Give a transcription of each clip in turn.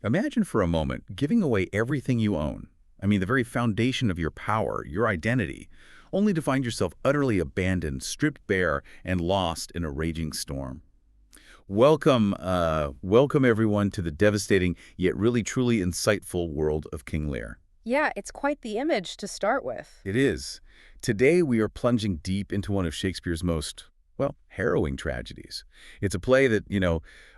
Imagine for a moment giving away everything you own. I mean, the very foundation of your power, your identity, only to find yourself utterly abandoned, stripped bare, and lost in a raging storm. Welcome everyone to the devastating yet really truly insightful world of King Lear. Yeah, it's quite the image to start with. It is. Today we are plunging deep into one of Shakespeare's most, well, harrowing tragedies. It's a play that,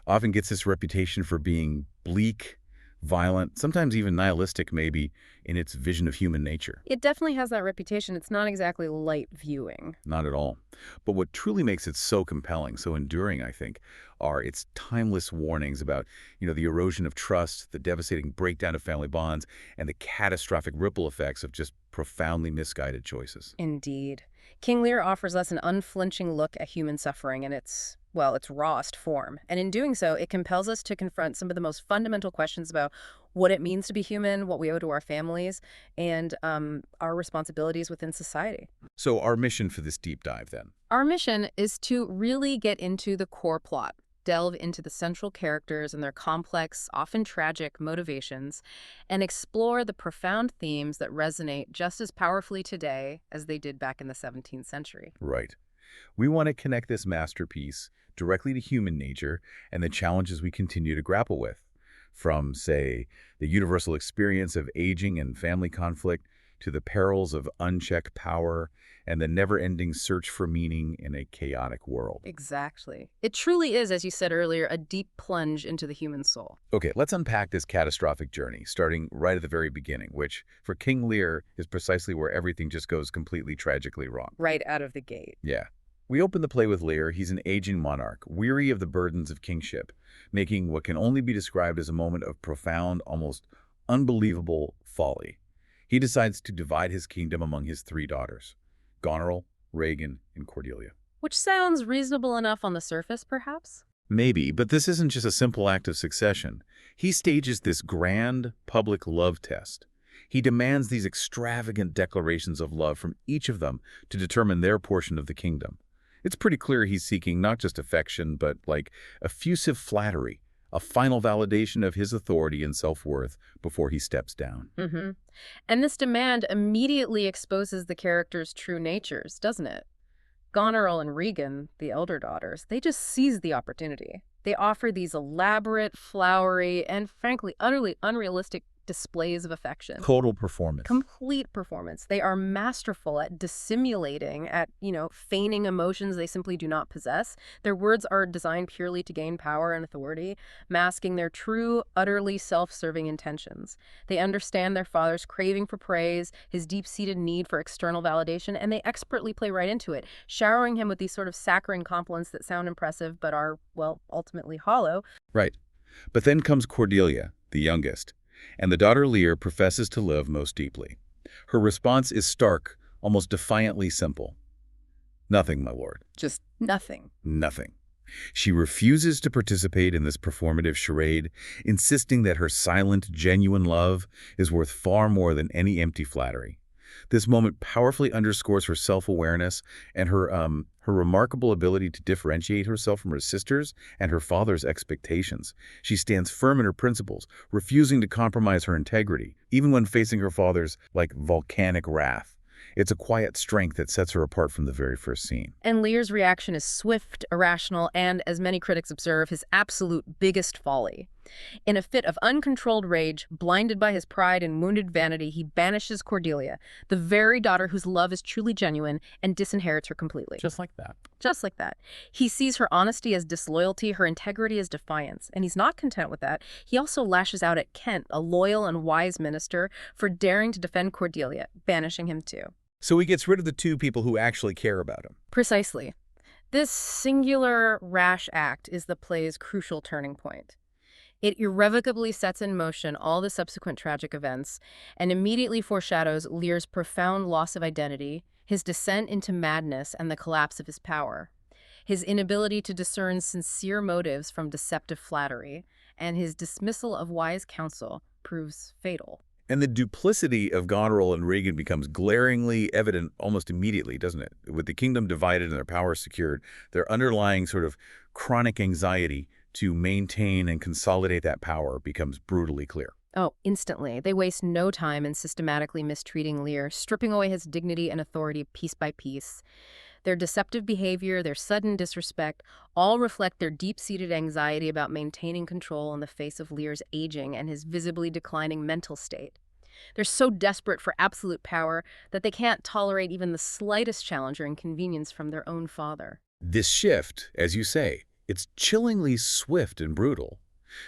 often gets this reputation for being bleak, violent, sometimes even nihilistic maybe, in its vision of human nature. It definitely has that reputation. It's not exactly light viewing. Not at all. But what truly makes it so compelling, so enduring, I think, are its timeless warnings about, the erosion of trust, the devastating breakdown of family bonds, and the catastrophic ripple effects of just profoundly misguided choices. Indeed. King Lear offers us an unflinching look at human suffering in its rawest form. And in doing so, it compels us to confront some of the most fundamental questions about what it means to be human, what we owe to our families, and our responsibilities within society. So our mission for this deep dive, then? Our mission is to really get into the core plot, delve into the central characters and their complex, often tragic motivations, and explore the profound themes that resonate just as powerfully today as they did back in the 17th century. Right. We want to connect this masterpiece directly to human nature and the challenges we continue to grapple with, from, say, the universal experience of aging and family conflict to the perils of unchecked power and the never-ending search for meaning in a chaotic world. Exactly. It truly is, as you said earlier, a deep plunge into the human soul. Okay, let's unpack this catastrophic journey, starting right at the very beginning, which, for King Lear, is precisely where everything just goes completely tragically wrong. Right out of the gate. Yeah. We open the play with Lear. He's an aging monarch, weary of the burdens of kingship, making what can only be described as a moment of profound, almost unbelievable folly. He decides to divide his kingdom among his three daughters, Goneril, Regan, and Cordelia. Which sounds reasonable enough on the surface, perhaps? Maybe, but this isn't just a simple act of succession. He stages this grand public love test. He demands these extravagant declarations of love from each of them to determine their portion of the kingdom. It's pretty clear he's seeking not just affection, but effusive flattery, a final validation of his authority and self-worth before he steps down. And this demand immediately exposes the characters' true natures, doesn't it? Goneril and Regan, the elder daughters, they just seize the opportunity. They offer these elaborate, flowery, and frankly, utterly unrealistic displays of affection. Total performance. Complete performance. They are masterful at dissimulating, at, feigning emotions they simply do not possess. Their words are designed purely to gain power and authority, masking their true, utterly self-serving intentions. They understand their father's craving for praise, his deep-seated need for external validation, and they expertly play right into it, showering him with these sort of saccharine compliments that sound impressive but are, ultimately hollow. Right. But then comes Cordelia, the youngest, and the daughter Lear professes to love most deeply. Her response is stark, almost defiantly simple. Nothing, my lord. Just nothing. Nothing. She refuses to participate in this performative charade, insisting that her silent, genuine love is worth far more than any empty flattery. This moment powerfully underscores her self-awareness and her remarkable ability to differentiate herself from her sisters and her father's expectations. She stands firm in her principles, refusing to compromise her integrity, even when facing her father's, volcanic wrath. It's a quiet strength that sets her apart from the very first scene. And Lear's reaction is swift, irrational, and, as many critics observe, his absolute biggest folly. In a fit of uncontrolled rage, blinded by his pride and wounded vanity, he banishes Cordelia, the very daughter whose love is truly genuine, and disinherits her completely. Just like that. Just like that. He sees her honesty as disloyalty, her integrity as defiance. And he's not content with that. He also lashes out at Kent, a loyal and wise minister, for daring to defend Cordelia, banishing him too. So he gets rid of the two people who actually care about him. Precisely. This singular rash act is the play's crucial turning point. It irrevocably sets in motion all the subsequent tragic events and immediately foreshadows Lear's profound loss of identity, his descent into madness, and the collapse of his power. His inability to discern sincere motives from deceptive flattery, and his dismissal of wise counsel proves fatal. And the duplicity of Goneril and Regan becomes glaringly evident almost immediately, doesn't it? With the kingdom divided and their power secured, their underlying sort of chronic anxiety to maintain and consolidate that power becomes brutally clear. Oh, instantly. They waste no time in systematically mistreating Lear, stripping away his dignity and authority piece by piece. Their deceptive behavior, their sudden disrespect, all reflect their deep-seated anxiety about maintaining control in the face of Lear's aging and his visibly declining mental state. They're so desperate for absolute power that they can't tolerate even the slightest challenge or inconvenience from their own father. This shift, as you say, it's chillingly swift and brutal.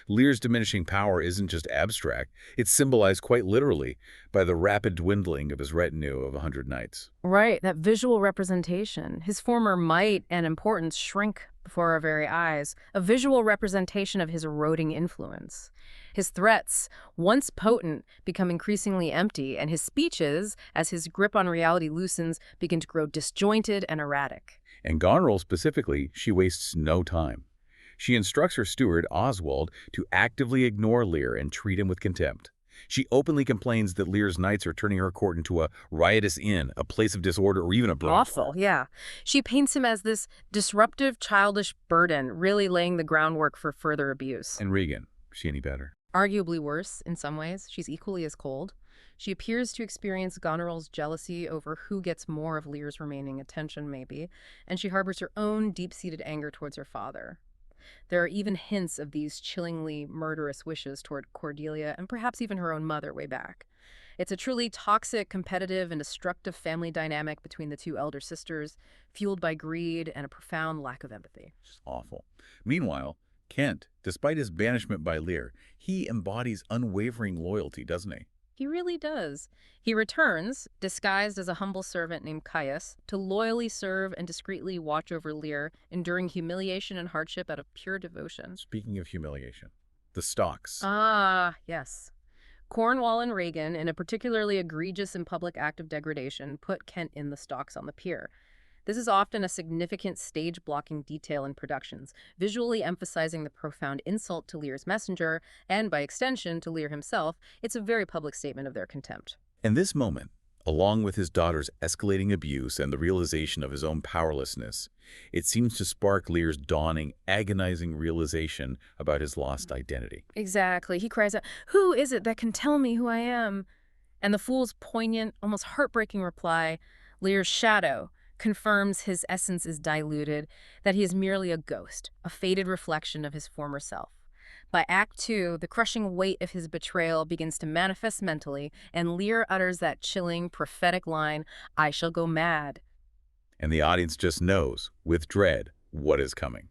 Lear's diminishing power isn't just abstract, it's symbolized quite literally by the rapid dwindling of his retinue of 100 knights. Right, that visual representation. His former might and importance shrink before our very eyes, a visual representation of his eroding influence. His threats, once potent, become increasingly empty, and his speeches, as his grip on reality loosens, begin to grow disjointed and erratic. And Goneril specifically, she wastes no time. She instructs her steward, Oswald, to actively ignore Lear and treat him with contempt. She openly complains that Lear's knights are turning her court into a riotous inn, a place of disorder, or even a brothel. Awful, yeah. She paints him as this disruptive, childish burden, really laying the groundwork for further abuse. And Regan, is she any better? Arguably worse in some ways. She's equally as cold. She appears to experience Goneril's jealousy over who gets more of Lear's remaining attention, maybe, and she harbors her own deep-seated anger towards her father. There are even hints of these chillingly murderous wishes toward Cordelia and perhaps even her own mother way back. It's a truly toxic, competitive, and destructive family dynamic between the two elder sisters, fueled by greed and a profound lack of empathy. It's awful. Meanwhile, Kent, despite his banishment by Lear, he embodies unwavering loyalty, doesn't he? He really does. He returns, disguised as a humble servant named Caius, to loyally serve and discreetly watch over Lear, enduring humiliation and hardship out of pure devotion. Speaking of humiliation, the stocks. Ah, yes. Cornwall and Regan, in a particularly egregious and public act of degradation, put Kent in the stocks on the pier. This is often a significant stage-blocking detail in productions, visually emphasizing the profound insult to Lear's messenger, and by extension to Lear himself. It's a very public statement of their contempt. And this moment, along with his daughter's escalating abuse and the realization of his own powerlessness, it seems to spark Lear's dawning, agonizing realization about his lost identity. Exactly. He cries out, "Who is it that can tell me who I am?" And the fool's poignant, almost heartbreaking reply, Lear's shadow, confirms his essence is diluted, that he is merely a ghost, a faded reflection of his former self. By Act 2, the crushing weight of his betrayal begins to manifest mentally, and Lear utters that chilling, prophetic line, "I shall go mad." And the audience just knows, with dread, what is coming.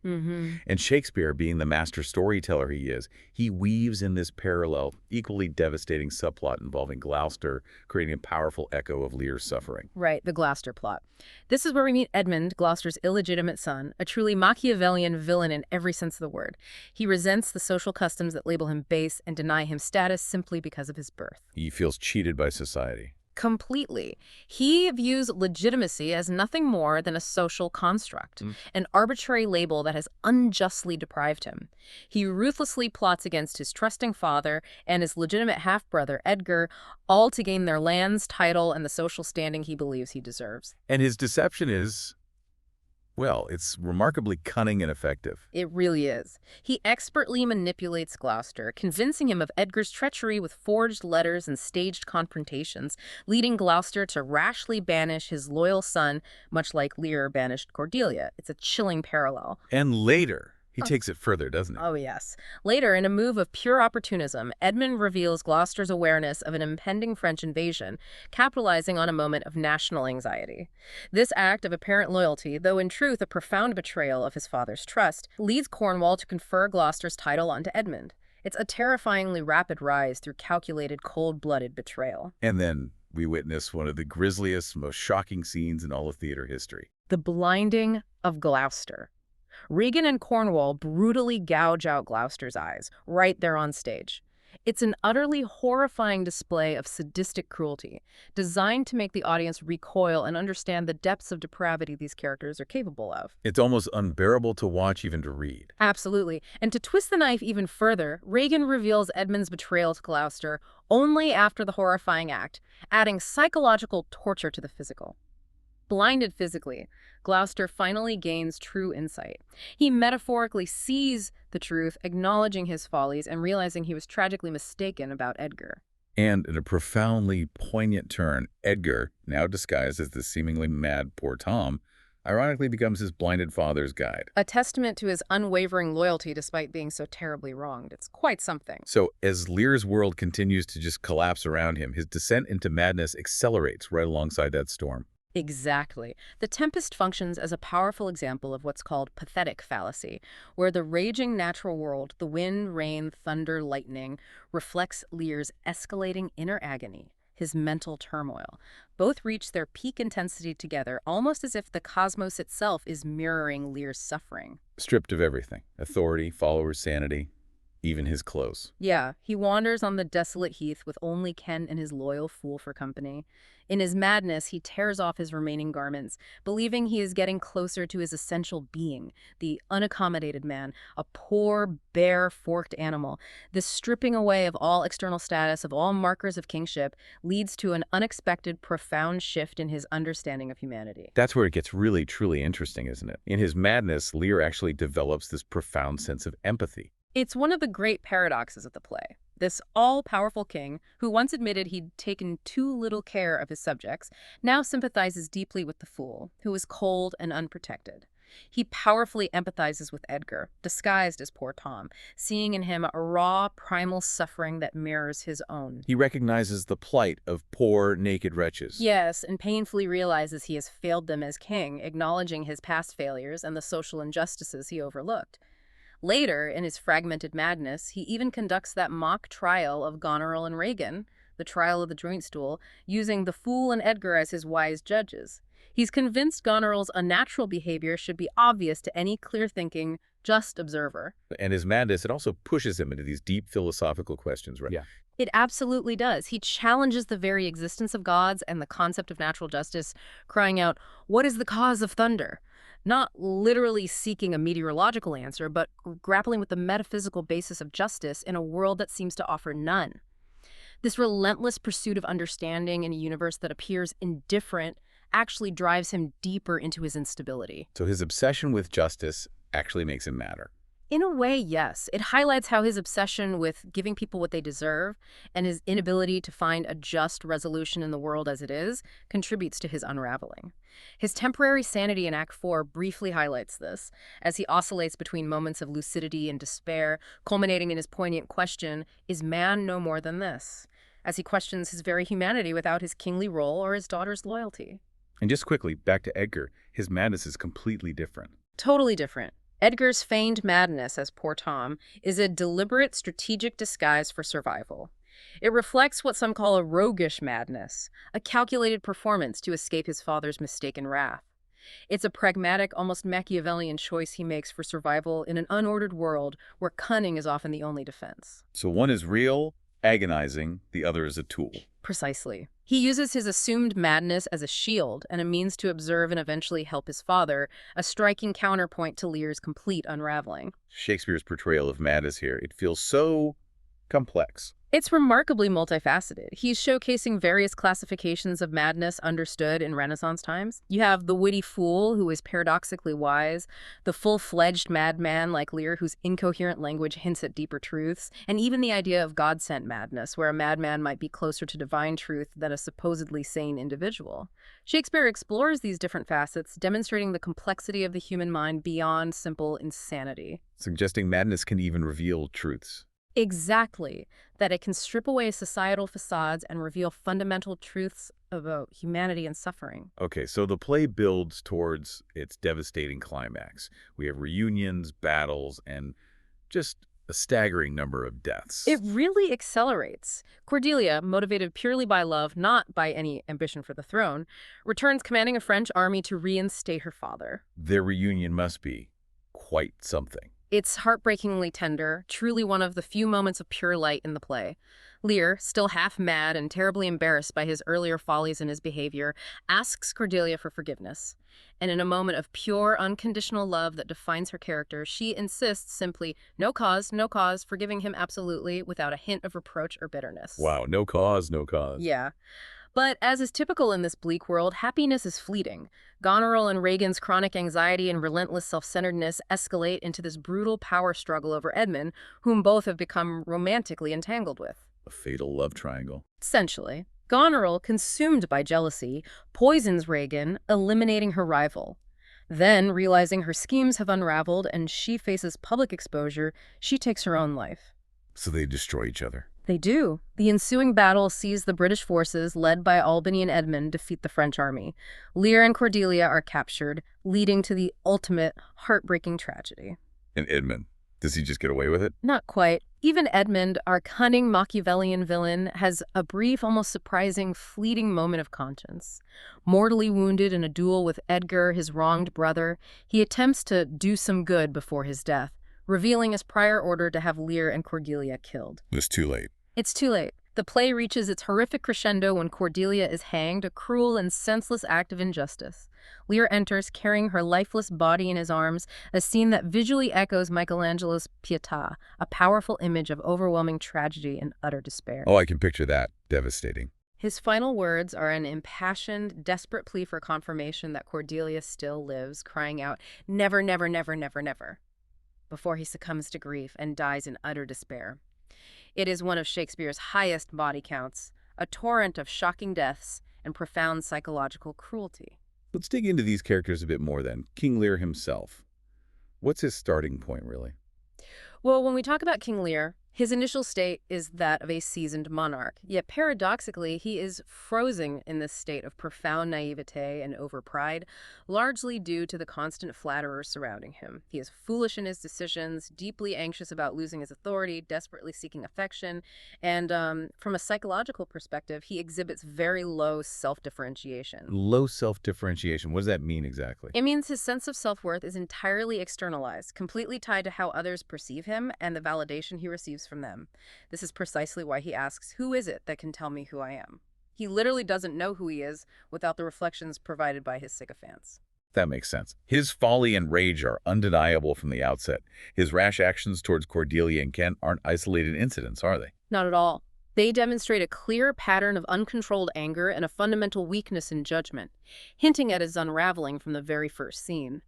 And Shakespeare, being the master storyteller he is, he weaves in this parallel, equally devastating subplot involving Gloucester, creating a powerful echo of Lear's suffering. Right, the Gloucester plot. This is where we meet Edmund, Gloucester's illegitimate son, a truly Machiavellian villain in every sense of the word. He resents the social customs that label him base and deny him status simply because of his birth. He feels cheated by society. Completely. He views legitimacy as nothing more than a social construct, an arbitrary label that has unjustly deprived him. He ruthlessly plots against his trusting father and his legitimate half-brother, Edgar, all to gain their lands, title, and the social standing he believes he deserves. And his deception is, well, it's remarkably cunning and effective. It really is. He expertly manipulates Gloucester, convincing him of Edgar's treachery with forged letters and staged confrontations, leading Gloucester to rashly banish his loyal son, much like Lear banished Cordelia. It's a chilling parallel. And later, he takes it further, doesn't he? Oh, yes. Later, in a move of pure opportunism, Edmund reveals Gloucester's awareness of an impending French invasion, capitalizing on a moment of national anxiety. This act of apparent loyalty, though in truth a profound betrayal of his father's trust, leads Cornwall to confer Gloucester's title onto Edmund. It's a terrifyingly rapid rise through calculated, cold-blooded betrayal. And then we witness one of the grisliest, most shocking scenes in all of theater history. The blinding of Gloucester. Regan and Cornwall brutally gouge out Gloucester's eyes, right there on stage. It's an utterly horrifying display of sadistic cruelty, designed to make the audience recoil and understand the depths of depravity these characters are capable of. It's almost unbearable to watch, even to read. Absolutely. And to twist the knife even further, Regan reveals Edmund's betrayal to Gloucester only after the horrifying act, adding psychological torture to the physical. Blinded physically, Gloucester finally gains true insight. He metaphorically sees the truth, acknowledging his follies and realizing he was tragically mistaken about Edgar. And in a profoundly poignant turn, Edgar, now disguised as the seemingly mad poor Tom, ironically becomes his blinded father's guide. A testament to his unwavering loyalty despite being so terribly wronged. It's quite something. So as Lear's world continues to just collapse around him, his descent into madness accelerates right alongside that storm. Exactly. The Tempest functions as a powerful example of what's called pathetic fallacy, where the raging natural world, the wind, rain, thunder, lightning, reflects Lear's escalating inner agony, his mental turmoil. Both reach their peak intensity together, almost as if the cosmos itself is mirroring Lear's suffering. Stripped of everything, authority, followers, sanity, even his clothes. Yeah, he wanders on the desolate heath with only Ken and his loyal fool for company. In his madness, he tears off his remaining garments, believing he is getting closer to his essential being, the unaccommodated man, a poor, bare, forked animal. This stripping away of all external status, of all markers of kingship, leads to an unexpected, profound shift in his understanding of humanity. That's where it gets really, truly interesting, isn't it? In his madness, Lear actually develops this profound sense of empathy. It's one of the great paradoxes of the play. This all-powerful king, who once admitted he'd taken too little care of his subjects, now sympathizes deeply with the fool, who is cold and unprotected. He powerfully empathizes with Edgar, disguised as poor Tom, seeing in him a raw, primal suffering that mirrors his own. He recognizes the plight of poor, naked wretches. Yes, and painfully realizes he has failed them as king, acknowledging his past failures and the social injustices he overlooked. Later, in his fragmented madness, he even conducts that mock trial of Goneril and Regan, the trial of the joint stool, using the fool and Edgar as his wise judges. He's convinced Goneril's unnatural behavior should be obvious to any clear-thinking, just observer. And his madness, it also pushes him into these deep philosophical questions, right? Yeah. It absolutely does. He challenges the very existence of gods and the concept of natural justice, crying out, "What is the cause of thunder?" Not literally seeking a meteorological answer, but grappling with the metaphysical basis of justice in a world that seems to offer none. This relentless pursuit of understanding in a universe that appears indifferent actually drives him deeper into his instability. So his obsession with justice actually makes him madder. In a way, yes. It highlights how his obsession with giving people what they deserve and his inability to find a just resolution in the world as it is contributes to his unraveling. His temporary sanity in Act 4 briefly highlights this, as he oscillates between moments of lucidity and despair, culminating in his poignant question, "Is man no more than this?" as he questions his very humanity without his kingly role or his daughter's loyalty. And just quickly, back to Edgar, his madness is completely different. Totally different. Edgar's feigned madness as poor Tom is a deliberate strategic disguise for survival. It reflects what some call a roguish madness, a calculated performance to escape his father's mistaken wrath. It's a pragmatic, almost Machiavellian choice he makes for survival in an unordered world where cunning is often the only defense. So one is real, agonizing, the other is a tool. Precisely. He uses his assumed madness as a shield and a means to observe and eventually help his father, a striking counterpoint to Lear's complete unraveling. Shakespeare's portrayal of madness here, it feels so complex. It's remarkably multifaceted. He's showcasing various classifications of madness understood in Renaissance times. You have the witty fool, who is paradoxically wise, the full-fledged madman like Lear, whose incoherent language hints at deeper truths, and even the idea of God-sent madness, where a madman might be closer to divine truth than a supposedly sane individual. Shakespeare explores these different facets, demonstrating the complexity of the human mind beyond simple insanity. Suggesting madness can even reveal truths. Exactly. That it can strip away societal facades and reveal fundamental truths about humanity and suffering. Okay, so the play builds towards its devastating climax. We have reunions, battles, and just a staggering number of deaths. It really accelerates. Cordelia, motivated purely by love, not by any ambition for the throne, returns commanding a French army to reinstate her father. Their reunion must be quite something. It's heartbreakingly tender, truly one of the few moments of pure light in the play. Lear, still half mad and terribly embarrassed by his earlier follies and his behavior, asks Cordelia for forgiveness. And in a moment of pure, unconditional love that defines her character, she insists simply, no cause, forgiving him absolutely without a hint of reproach or bitterness. Wow, no cause, no cause. Yeah. But as is typical in this bleak world, happiness is fleeting. Goneril and Regan's chronic anxiety and relentless self-centeredness escalate into this brutal power struggle over Edmund, whom both have become romantically entangled with. A fatal love triangle. Essentially, Goneril, consumed by jealousy, poisons Regan, eliminating her rival. Then, realizing her schemes have unraveled and she faces public exposure, she takes her own life. So they destroy each other. They do. The ensuing battle sees the British forces, led by Albany and Edmund, defeat the French army. Lear and Cordelia are captured, leading to the ultimate heartbreaking tragedy. And Edmund, does he just get away with it? Not quite. Even Edmund, our cunning Machiavellian villain, has a brief, almost surprising, fleeting moment of conscience. Mortally wounded in a duel with Edgar, his wronged brother, he attempts to do some good before his death, revealing his prior order to have Lear and Cordelia killed. It's too late. It's too late. The play reaches its horrific crescendo when Cordelia is hanged, a cruel and senseless act of injustice. Lear enters, carrying her lifeless body in his arms, a scene that visually echoes Michelangelo's Pietà, a powerful image of overwhelming tragedy and utter despair. Oh, I can picture that. Devastating. His final words are an impassioned, desperate plea for confirmation that Cordelia still lives, crying out, "Never, never, never, never, never," before he succumbs to grief and dies in utter despair. It is one of Shakespeare's highest body counts, a torrent of shocking deaths and profound psychological cruelty. Let's dig into these characters a bit more then. King Lear himself. What's his starting point, really? Well, when we talk about King Lear, his initial state is that of a seasoned monarch, yet paradoxically, he is frozen in this state of profound naivete and overpride, largely due to the constant flatterers surrounding him. He is foolish in his decisions, deeply anxious about losing his authority, desperately seeking affection, and from a psychological perspective, he exhibits very low self-differentiation. Low self-differentiation. What does that mean exactly? It means his sense of self-worth is entirely externalized, completely tied to how others perceive him and the validation he receives from them. This is precisely why he asks, "Who is it that can tell me who I am?" He literally doesn't know who he is without the reflections provided by his sycophants. That makes sense. His folly and rage are undeniable from the outset. His rash actions towards Cordelia and Kent aren't isolated incidents, are they? Not at all. They demonstrate a clear pattern of uncontrolled anger and a fundamental weakness in judgment, hinting at his unraveling from the very first scene.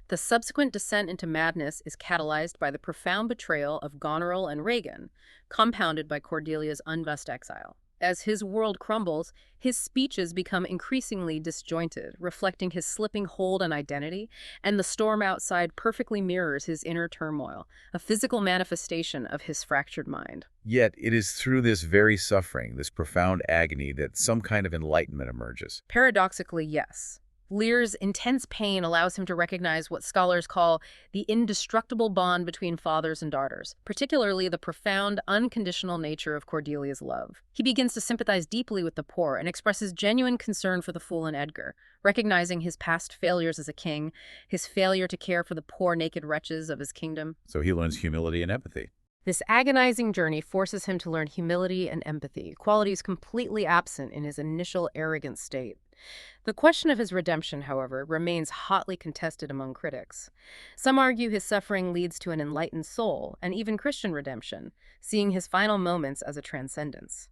The subsequent descent into madness is catalyzed by the profound betrayal of Goneril and Regan, compounded by Cordelia's unjust exile. As his world crumbles, his speeches become increasingly disjointed, reflecting his slipping hold on identity, and the storm outside perfectly mirrors his inner turmoil, a physical manifestation of his fractured mind. Yet it is through this very suffering, this profound agony, that some kind of enlightenment emerges. Paradoxically, yes. Lear's intense pain allows him to recognize what scholars call the indestructible bond between fathers and daughters, particularly the profound, unconditional nature of Cordelia's love. He begins to sympathize deeply with the poor and expresses genuine concern for the fool in Edgar, recognizing his past failures as a king, his failure to care for the poor, naked wretches of his kingdom. So he learns humility and empathy. This agonizing journey forces him to learn humility and empathy, qualities completely absent in his initial arrogant state. The question of his redemption, however, remains hotly contested among critics. Some argue his suffering leads to an enlightened soul, and even Christian redemption, seeing his final moments as a transcendence.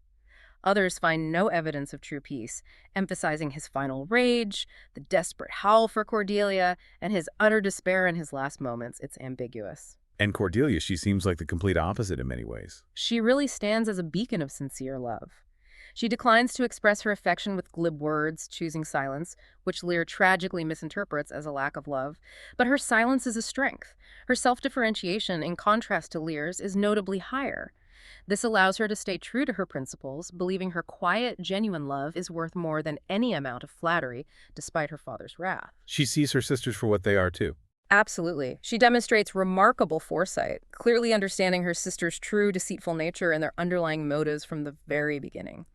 Others find no evidence of true peace, emphasizing his final rage, the desperate howl for Cordelia, and his utter despair in his last moments. It's ambiguous. And Cordelia, she seems like the complete opposite in many ways. She really stands as a beacon of sincere love. She declines to express her affection with glib words, choosing silence, which Lear tragically misinterprets as a lack of love. But her silence is a strength. Her self-differentiation, in contrast to Lear's, is notably higher. This allows her to stay true to her principles, believing her quiet, genuine love is worth more than any amount of flattery, despite her father's wrath. She sees her sisters for what they are, too. Absolutely. She demonstrates remarkable foresight, clearly understanding her sister's true, deceitful nature and their underlying motives from the very beginning.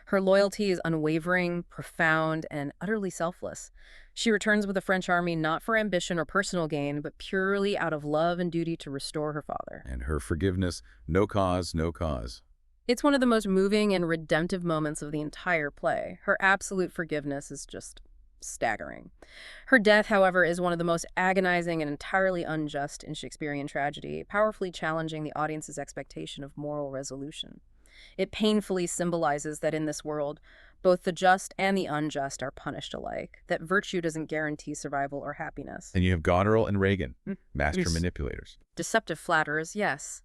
Her loyalty is unwavering, profound, and utterly selfless. She returns with the French army not for ambition or personal gain, but purely out of love and duty to restore her father. And her forgiveness, no cause, no cause. It's one of the most moving and redemptive moments of the entire play. Her absolute forgiveness is just staggering. Her death, however, is one of the most agonizing and entirely unjust in Shakespearean tragedy, powerfully challenging the audience's expectation of moral resolution. It painfully symbolizes that in this world, both the just and the unjust are punished alike, that virtue doesn't guarantee survival or happiness. And you have Goneril and Reagan, master Yes. manipulators. Deceptive flatterers, yes.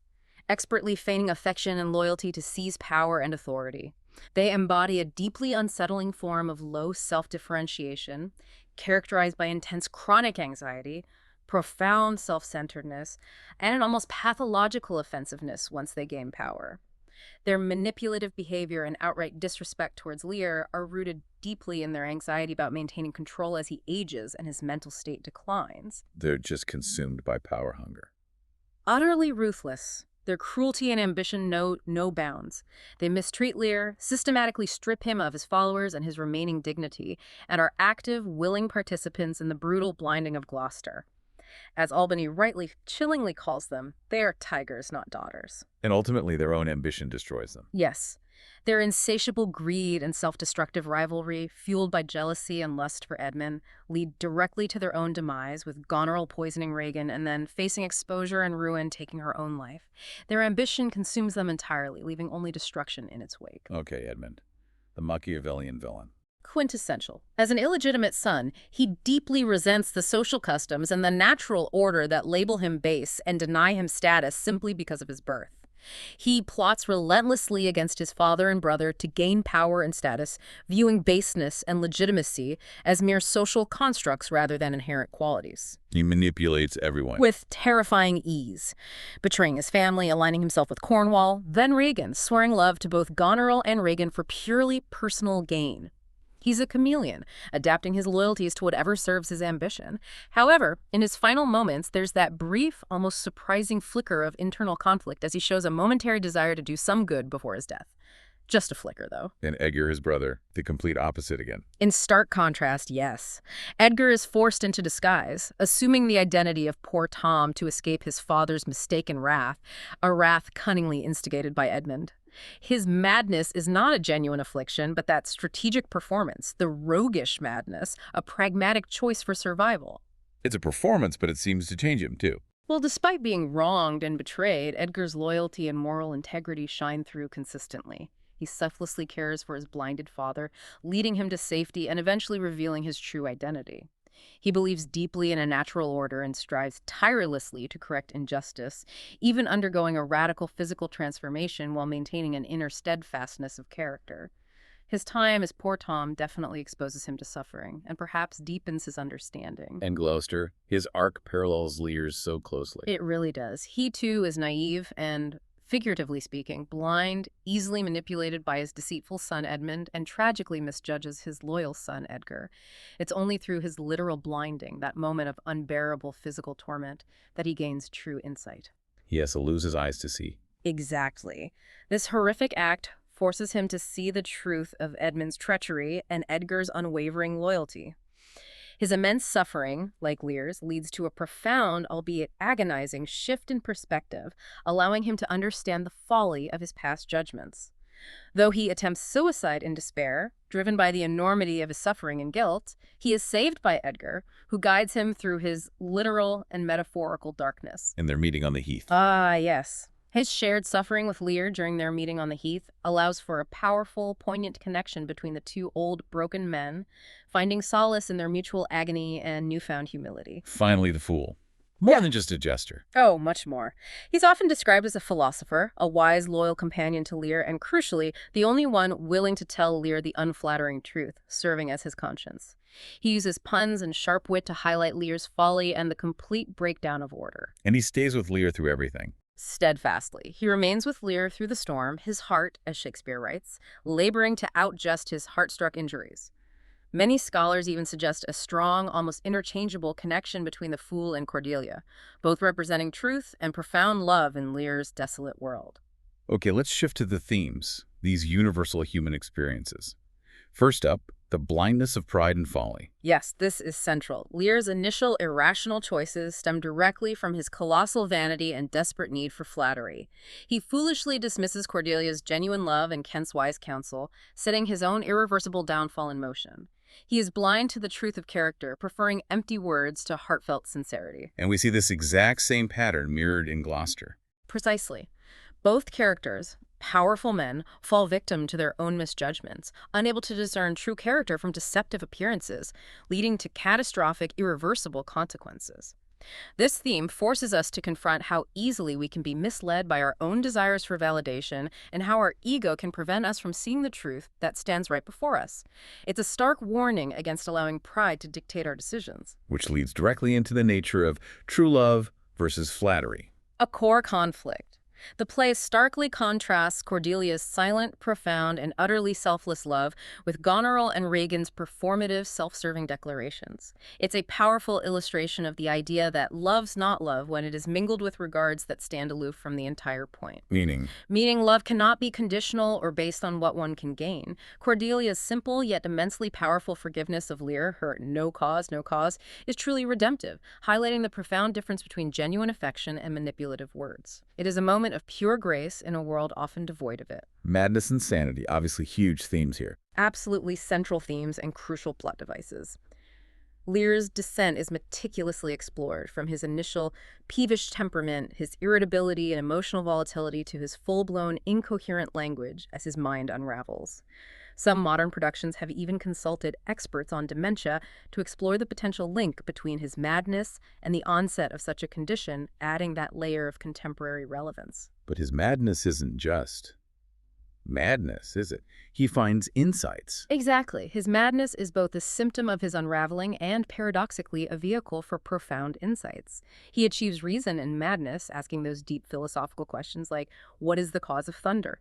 Expertly feigning affection and loyalty to seize power and authority. They embody a deeply unsettling form of low self-differentiation, characterized by intense chronic anxiety, profound self-centeredness, and an almost pathological offensiveness once they gain power. Their manipulative behavior and outright disrespect towards Lear are rooted deeply in their anxiety about maintaining control as he ages and his mental state declines. They're just consumed by power hunger. Utterly ruthless, their cruelty and ambition know no bounds. They mistreat Lear, systematically strip him of his followers and his remaining dignity, and are active, willing participants in the brutal blinding of Gloucester. As Albany rightly, chillingly calls them, they are tigers, not daughters. And ultimately, their own ambition destroys them. Yes, their insatiable greed and self-destructive rivalry, fueled by jealousy and lust for Edmund, lead directly to their own demise, with Goneril poisoning Reagan and then facing exposure and ruin, taking her own life. Their ambition consumes them entirely, leaving only destruction in its wake. Okay, Edmund, the Machiavellian villain. Quintessential. As an illegitimate son, he deeply resents the social customs and the natural order that label him base and deny him status simply because of his birth. He plots relentlessly against his father and brother to gain power and status, viewing baseness and legitimacy as mere social constructs rather than inherent qualities. He manipulates everyone. With terrifying ease, betraying his family, aligning himself with Cornwall, then Reagan, swearing love to both Goneril and Reagan for purely personal gain. He's a chameleon, adapting his loyalties to whatever serves his ambition. However, in his final moments, there's that brief, almost surprising flicker of internal conflict as he shows a momentary desire to do some good before his death. Just a flicker, though. And Edgar, his brother, the complete opposite again. In stark contrast, yes. Edgar is forced into disguise, assuming the identity of poor Tom to escape his father's mistaken wrath, a wrath cunningly instigated by Edmund. His madness is not a genuine affliction, but that strategic performance, the roguish madness, a pragmatic choice for survival. It's a performance, but it seems to change him, too. Well, despite being wronged and betrayed, Edgar's loyalty and moral integrity shine through consistently. He selflessly cares for his blinded father, leading him to safety and eventually revealing his true identity. He believes deeply in a natural order and strives tirelessly to correct injustice, even undergoing a radical physical transformation while maintaining an inner steadfastness of character. His time as poor Tom definitely exposes him to suffering, and perhaps deepens his understanding. And Gloucester, his arc parallels Lear's so closely. It really does. He, too, is naive and, figuratively speaking, blind, easily manipulated by his deceitful son Edmund, and tragically misjudges his loyal son Edgar. It's only through his literal blinding, that moment of unbearable physical torment, that he gains true insight. He has to lose his eyes to see. Exactly. This horrific act forces him to see the truth of Edmund's treachery and Edgar's unwavering loyalty. His immense suffering, like Lear's, leads to a profound, albeit agonizing, shift in perspective, allowing him to understand the folly of his past judgments. Though he attempts suicide in despair, driven by the enormity of his suffering and guilt, he is saved by Edgar, who guides him through his literal and metaphorical darkness. In their meeting on the heath. Ah, yes. His shared suffering with Lear during their meeting on the heath allows for a powerful, poignant connection between the two old, broken men, finding solace in their mutual agony and newfound humility. Finally, the fool. More than just a jester. Oh, much more. He's often described as a philosopher, a wise, loyal companion to Lear, and crucially, the only one willing to tell Lear the unflattering truth, serving as his conscience. He uses puns and sharp wit to highlight Lear's folly and the complete breakdown of order. And he stays with Lear through everything. Steadfastly. He remains with Lear through the storm, his heart, as Shakespeare writes, laboring to outjust his heart-struck injuries. Many scholars even suggest a strong, almost interchangeable connection between the fool and Cordelia, both representing truth and profound love in Lear's desolate world. Okay, let's shift to the themes, these universal human experiences. First up, the blindness of pride and folly. Yes, this is central. Lear's initial irrational choices stem directly from his colossal vanity and desperate need for flattery. He foolishly dismisses Cordelia's genuine love and Kent's wise counsel, setting his own irreversible downfall in motion. He is blind to the truth of character, preferring empty words to heartfelt sincerity. And we see this exact same pattern mirrored in Gloucester. Precisely. Both characters, Powerful men fall victim to their own misjudgments, unable to discern true character from deceptive appearances, leading to catastrophic, irreversible consequences. This theme forces us to confront how easily we can be misled by our own desires for validation and how our ego can prevent us from seeing the truth that stands right before us. It's a stark warning against allowing pride to dictate our decisions. Which leads directly into the nature of true love versus flattery. A core conflict. The play starkly contrasts Cordelia's silent, profound, and utterly selfless love with Goneril and Regan's performative, self-serving declarations. It's a powerful illustration of the idea that love's not love when it is mingled with regards that stand aloof from the entire point. Meaning Love cannot be conditional or based on what one can gain. Cordelia's simple yet immensely powerful forgiveness of Lear, her no cause, is truly redemptive, highlighting the profound difference between genuine affection and manipulative words. It is a moment of pure grace in a world often devoid of it. madness and sanity, obviously huge themes here. Absolutely central themes and crucial plot devices. Lear's descent is meticulously explored, from his initial peevish temperament, his irritability and emotional volatility, to his full-blown incoherent language as his mind unravels. Some modern productions have even consulted experts on dementia to explore the potential link between his madness and the onset of such a condition, adding that layer of contemporary relevance. But his madness isn't just madness, is it? He finds insights. Exactly. His madness is both a symptom of his unraveling and, paradoxically, a vehicle for profound insights. He achieves reason in madness, asking those deep philosophical questions like, what is the cause of thunder?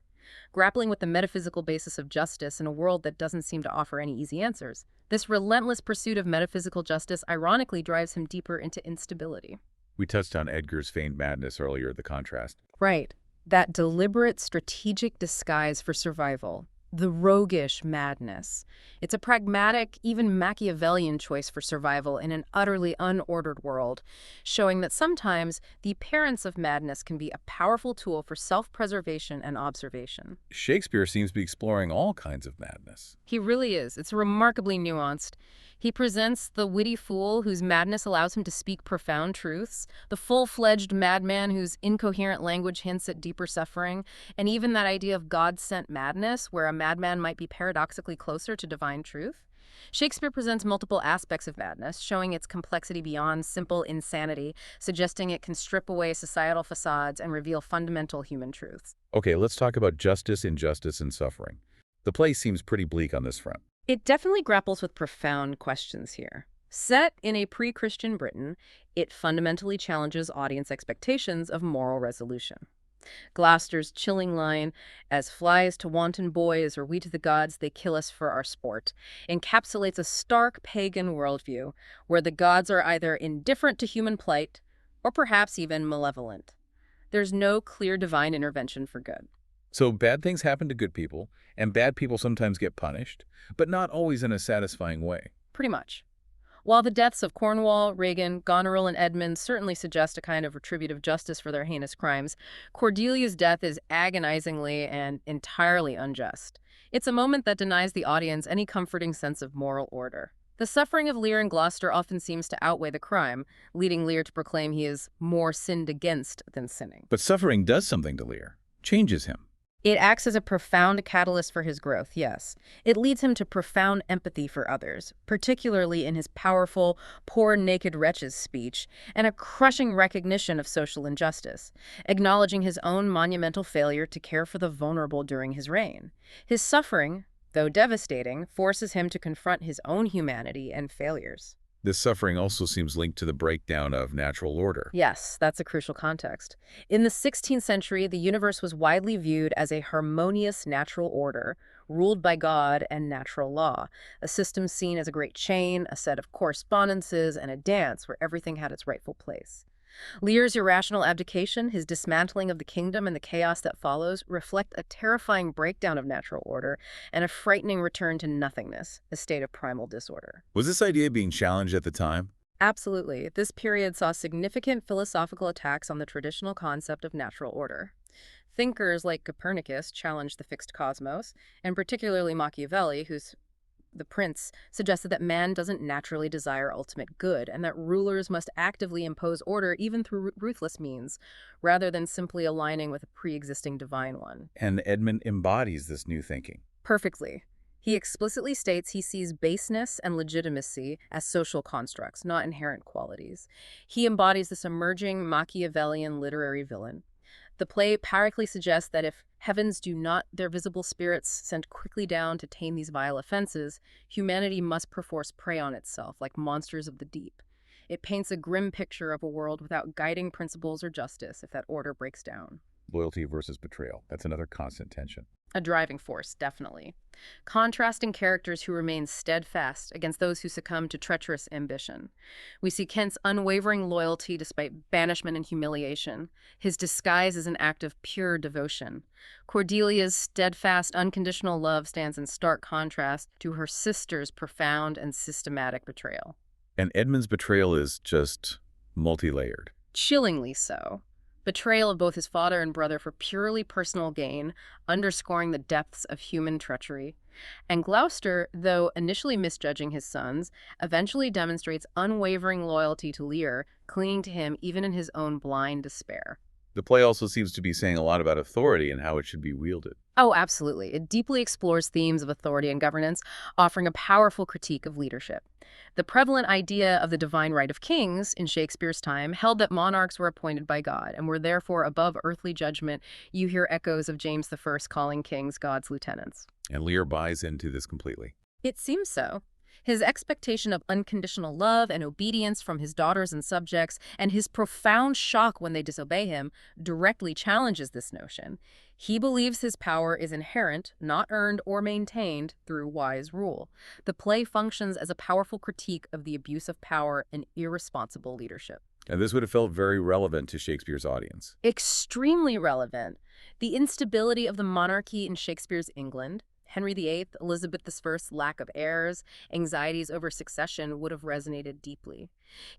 Grappling with the metaphysical basis of justice in a world that doesn't seem to offer any easy answers. This relentless pursuit of metaphysical justice ironically drives him deeper into instability. We touched on Edgar's feigned madness earlier, the contrast. Right. That deliberate, strategic disguise for survival. The roguish madness. It's a pragmatic, even Machiavellian choice for survival in an utterly unordered world, showing that sometimes the appearance of madness can be a powerful tool for self-preservation and observation. Shakespeare seems to be exploring all kinds of madness. He really is. It's remarkably nuanced. He presents the witty fool whose madness allows him to speak profound truths, the full-fledged madman whose incoherent language hints at deeper suffering, and even that idea of God-sent madness, where a madman might be paradoxically closer to divine truth. Shakespeare presents multiple aspects of madness, showing its complexity beyond simple insanity, suggesting it can strip away societal facades and reveal fundamental human truths. Okay, let's talk about justice, injustice, and suffering. The play seems pretty bleak on this front. It definitely grapples with profound questions here. Set in a pre-Christian Britain, it fundamentally challenges audience expectations of moral resolution. Gloucester's chilling line, "As flies to wanton boys or we to the gods, they kill us for our sport," encapsulates a stark pagan worldview where the gods are either indifferent to human plight or perhaps even malevolent. There's no clear divine intervention for good. So bad things happen to good people, and bad people sometimes get punished, but not always in a satisfying way. Pretty much. While the deaths of Cornwall, Regan, Goneril, and Edmund certainly suggest a kind of retributive justice for their heinous crimes, Cordelia's death is agonizingly and entirely unjust. It's a moment that denies the audience any comforting sense of moral order. The suffering of Lear and Gloucester often seems to outweigh the crime, leading Lear to proclaim he is more sinned against than sinning. But suffering does something to Lear, changes him. It acts as a profound catalyst for his growth, yes. It leads him to profound empathy for others, particularly in his powerful, poor naked wretches speech, and a crushing recognition of social injustice, acknowledging his own monumental failure to care for the vulnerable during his reign. His suffering, though devastating, forces him to confront his own humanity and failures. This suffering also seems linked to the breakdown of natural order. Yes, that's a crucial context. In the 16th century, the universe was widely viewed as a harmonious natural order, ruled by God and natural law, a system seen as a great chain, a set of correspondences, and a dance where everything had its rightful place. Lear's irrational abdication, his dismantling of the kingdom, and the chaos that follows reflect a terrifying breakdown of natural order and a frightening return to nothingness, a state of primal disorder. Was this idea being challenged at the time? Absolutely. This period saw significant philosophical attacks on the traditional concept of natural order. Thinkers like Copernicus challenged the fixed cosmos, and particularly Machiavelli, whose the prince, suggested that man doesn't naturally desire ultimate good, and that rulers must actively impose order even through ruthless means, rather than simply aligning with a pre-existing divine one. And Edmund embodies this new thinking. Perfectly. He explicitly states he sees baseness and legitimacy as social constructs, not inherent qualities. He embodies this emerging Machiavellian literary villain. The play powerfully suggests that if heavens do not their visible spirits send quickly down to tame these vile offenses, humanity must perforce prey on itself, like monsters of the deep. It paints a grim picture of a world without guiding principles or justice if that order breaks down. Loyalty versus betrayal. That's another constant tension. A driving force, definitely. Contrasting characters who remain steadfast against those who succumb to treacherous ambition. We see Kent's unwavering loyalty despite banishment and humiliation. His disguise is an act of pure devotion. Cordelia's steadfast, unconditional love stands in stark contrast to her sister's profound and systematic betrayal. And Edmund's betrayal is just multi-layered. Chillingly so. Betrayal of both his father and brother for purely personal gain, underscoring the depths of human treachery. And Gloucester, though initially misjudging his sons, eventually demonstrates unwavering loyalty to Lear, clinging to him even in his own blind despair. The play also seems to be saying a lot about authority and how it should be wielded. Oh, absolutely. It deeply explores themes of authority and governance, offering a powerful critique of leadership. The prevalent idea of the divine right of kings in Shakespeare's time held that monarchs were appointed by God and were therefore above earthly judgment. You hear echoes of James I calling kings God's lieutenants. And Lear buys into this completely. It seems so. His expectation of unconditional love and obedience from his daughters and subjects, and his profound shock when they disobey him, directly challenges this notion. He believes his power is inherent, not earned or maintained through wise rule. The play functions as a powerful critique of the abuse of power and irresponsible leadership. And this would have felt very relevant to Shakespeare's audience. Extremely relevant. The instability of the monarchy in Shakespeare's England, Henry VIII, Elizabeth I's lack of heirs, anxieties over succession would have resonated deeply.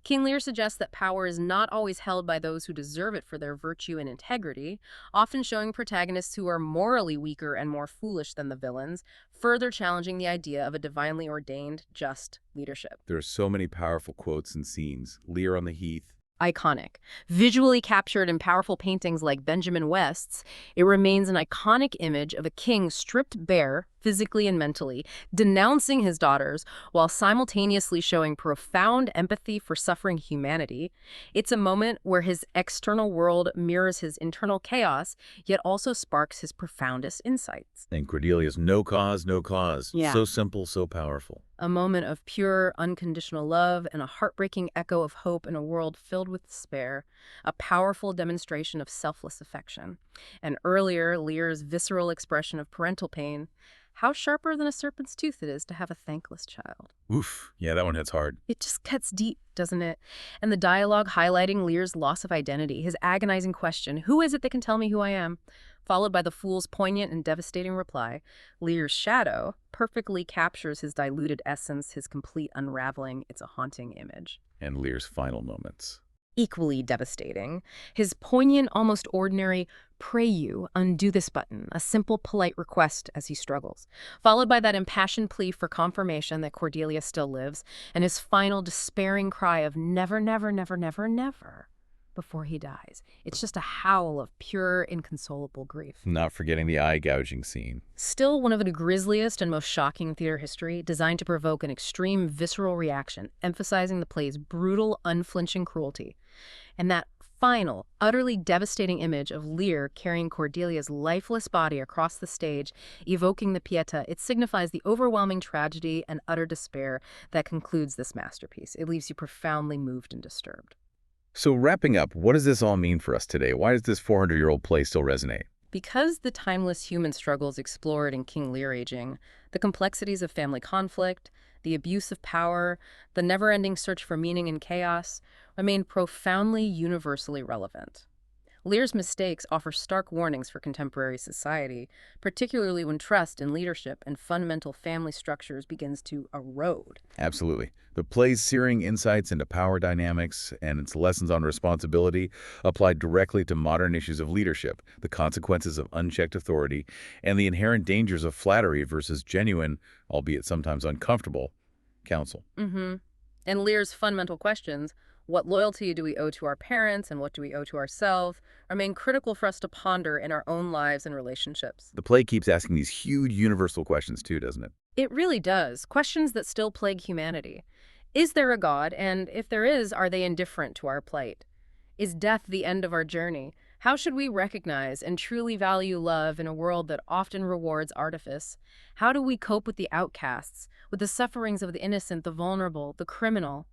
King Lear suggests that power is not always held by those who deserve it for their virtue and integrity, often showing protagonists who are morally weaker and more foolish than the villains, further challenging the idea of a divinely ordained, just leadership. There are so many powerful quotes and scenes. Lear on the heath. Iconic. Visually captured in powerful paintings like Benjamin West's, it remains an iconic image of a king stripped bare, physically and mentally, denouncing his daughters while simultaneously showing profound empathy for suffering humanity. It's a moment where his external world mirrors his internal chaos, yet also sparks his profoundest insights. And Cordelia's no cause, no cause. Yeah. So simple, so powerful. A moment of pure, unconditional love and a heartbreaking echo of hope in a world filled with despair, a powerful demonstration of selfless affection. And earlier, Lear's visceral expression of parental pain. How sharper than a serpent's tooth it is to have a thankless child. Oof. Yeah, that one hits hard. It just cuts deep, doesn't it? And the dialogue highlighting Lear's loss of identity, his agonizing question, who is it that can tell me who I am? Followed by the fool's poignant and devastating reply, Lear's shadow perfectly captures his diluted essence, his complete unraveling. It's a haunting image. And Lear's final moments. Equally devastating. His poignant, almost ordinary, pray you, undo this button, a simple, polite request as he struggles, followed by that impassioned plea for confirmation that Cordelia still lives, and his final despairing cry of never, never, never, never, never, before he dies. It's just a howl of pure, inconsolable grief. Not forgetting the eye-gouging scene. Still one of the grisliest and most shocking in theater history, designed to provoke an extreme, visceral reaction, emphasizing the play's brutal, unflinching cruelty. And that final, utterly devastating image of Lear carrying Cordelia's lifeless body across the stage, evoking the Pietà, it signifies the overwhelming tragedy and utter despair that concludes this masterpiece. It leaves you profoundly moved and disturbed. So wrapping up, what does this all mean for us today? Why does this 400-year-old play still resonate? Because the timeless human struggles explored in King Lear aging, the complexities of family conflict, the abuse of power, the never-ending search for meaning in chaos, remain profoundly universally relevant. Lear's mistakes offer stark warnings for contemporary society, particularly when trust in leadership and fundamental family structures begins to erode. Absolutely. The play's searing insights into power dynamics and its lessons on responsibility apply directly to modern issues of leadership, the consequences of unchecked authority, and the inherent dangers of flattery versus genuine, albeit sometimes uncomfortable, counsel. And Lear's fundamental questions, what loyalty do we owe to our parents and what do we owe to ourselves, remain critical for us to ponder in our own lives and relationships. The play keeps asking these huge universal questions too, doesn't it? It really does. Questions that still plague humanity. Is there a God? And if there is, are they indifferent to our plight? Is death the end of our journey? How should we recognize and truly value love in a world that often rewards artifice? How do we cope with the outcasts, with the sufferings of the innocent, the vulnerable, the criminal?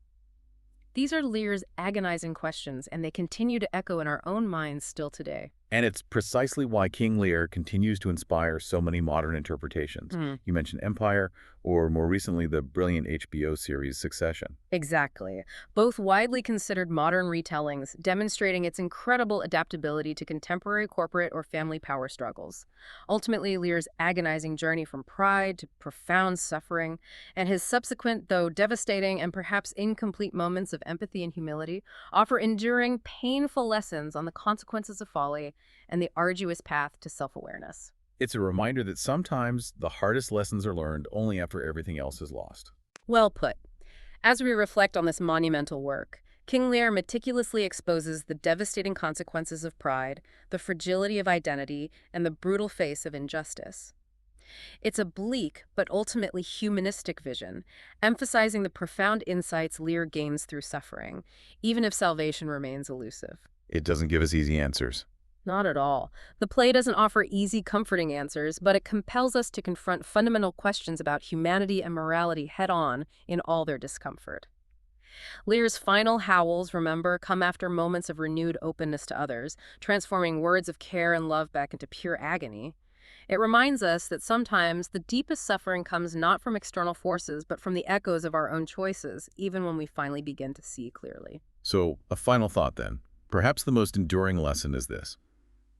These are Lear's agonizing questions, and they continue to echo in our own minds still today. And it's precisely why King Lear continues to inspire so many modern interpretations. You mentioned Empire, or more recently, the brilliant HBO series Succession. Exactly. Both widely considered modern retellings, demonstrating its incredible adaptability to contemporary corporate or family power struggles. Ultimately, Lear's agonizing journey from pride to profound suffering, and his subsequent, though devastating and perhaps incomplete moments of empathy and humility, offer enduring, painful lessons on the consequences of folly and the arduous path to self-awareness. It's a reminder that sometimes the hardest lessons are learned only after everything else is lost. Well put. As we reflect on this monumental work, King Lear meticulously exposes the devastating consequences of pride, the fragility of identity, and the brutal face of injustice. It's a bleak but ultimately humanistic vision, emphasizing the profound insights Lear gains through suffering, even if salvation remains elusive. It doesn't give us easy answers. Not at all. The play doesn't offer easy, comforting answers, but it compels us to confront fundamental questions about humanity and morality head-on in all their discomfort. Lear's final howls, remember, come after moments of renewed openness to others, transforming words of care and love back into pure agony. It reminds us that sometimes the deepest suffering comes not from external forces, but from the echoes of our own choices, even when we finally begin to see clearly. So, a final thought then. Perhaps the most enduring lesson is this.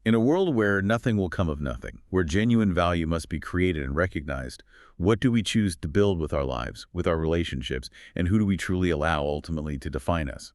In a world where nothing will come of nothing, where genuine value must be created and recognized, what do we choose to build with our lives, with our relationships, and who do we truly allow ultimately to define us?